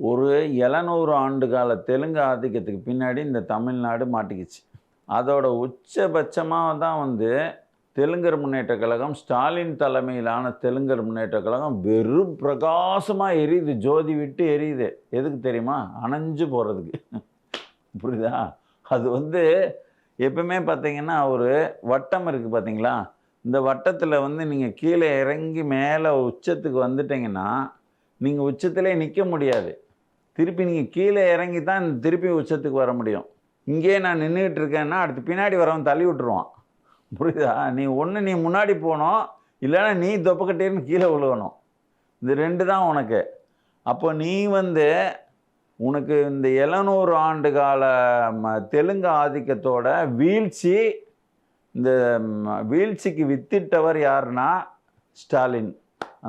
ஒரு 700 ஆண்டு கால தெலுங்கு ஆதிக்கத்துக்கு பின்னாடி இந்த தமிழ்நாடு மாட்டிக்கிச்சு. அதோட உச்சபட்சமா தான் தெலுங்கர் முன்னேற்றக் கழகம், ஸ்டாலின் தலைமையிலான தெலுங்கர் முன்னேற்றக் கழகம் வெறும் பிரகாசமா எரியுது. ஜோதி விட்டு எரியுது. எதுக்கு தெரியுமா? அணைஞ்சு போறதுக்கு. புரியுதா? அது எப்பவுமே பார்த்தீங்கன்னா, ஒரு வட்டம் இருக்கு பார்த்தீங்களா? இந்த வட்டத்தில நீங்க கீழ இறங்கி மேல உச்சத்துக்கு வந்துட்டீங்கன்னா, நீங்க உச்சத்திலே நிக்க முடியாது. திருப்பி நீங்க கீழ இறங்கி தான் திருப்பி உச்சத்துக்கு வர முடியும். இங்கேயே நான் நின்னுகிட்டு இருக்கேன்னா, அடுத்து பின்னாடி வரவன் தள்ளி விட்டுருவான். புரியுதா? நீ முன்னாடி போணும், இல்லன்னா நீ தொப்பக்கட்டேன்னு கீழ விழுகணும். இது 2 தான் உனக்கு. அப்போ நீ உனக்கு இந்த 700 ஆண்டு கால தெலுங்கு ஆதிக்கத்தோட வீழ்ச்சி, இந்த வீழ்ச்சிக்கு வித்திட்டவர் யாருன்னா, ஸ்டாலின்.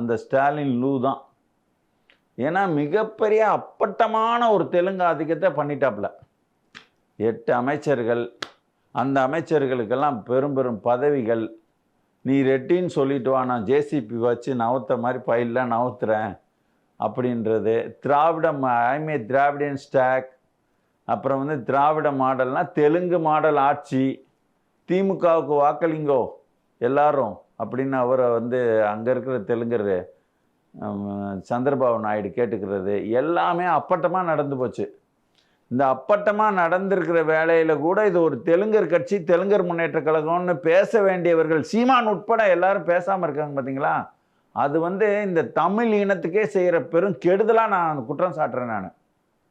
அந்த ஸ்டாலின் லூ தான். ஏன்னா மிகப்பெரிய அப்பட்டமான ஒரு தெலுங்கு ஆதிக்கத்தை பண்ணிட்டாப்ல. 8 அமைச்சர்கள், அந்த அமைச்சர்களுக்கெல்லாம் பெரும் பெரும் பதவிகள். நீ ரெட்டின்னு சொல்லிட்டு வா, நான் ஜேசிபி வச்சு நவுத்த மாதிரி பயிலெலாம் நவுத்துறேன் அப்படின்றது. ஐமே திராவிடன் ஸ்டாக். அப்புறம் திராவிட மாடல்னா தெலுங்கு மாடல் ஆட்சி. திமுகவுக்கு வாக்களிங்கோ எல்லாரும் அப்படின்னு அவரை அங்கே இருக்கிற தெலுங்கர் சந்திரபாபு நாயுடு கேட்டுக்கிறது எல்லாமே அப்பட்டமாக நடந்து போச்சு. இந்த அப்பட்டமாக நடந்திருக்கிற வேலையில் கூட இது ஒரு தெலுங்கர் கட்சி, தெலுங்கர் முன்னேற்ற கழகம்னு பேச வேண்டியவர்கள் சீமான் உட்பட எல்லாரும் பேசாமல் இருக்காங்க பார்த்தீங்களா? அது இந்த தமிழ் இனத்துக்கே செய்கிற பெரும் கெடுதலாக நான் குற்றம் சாட்டுறேன் நான்.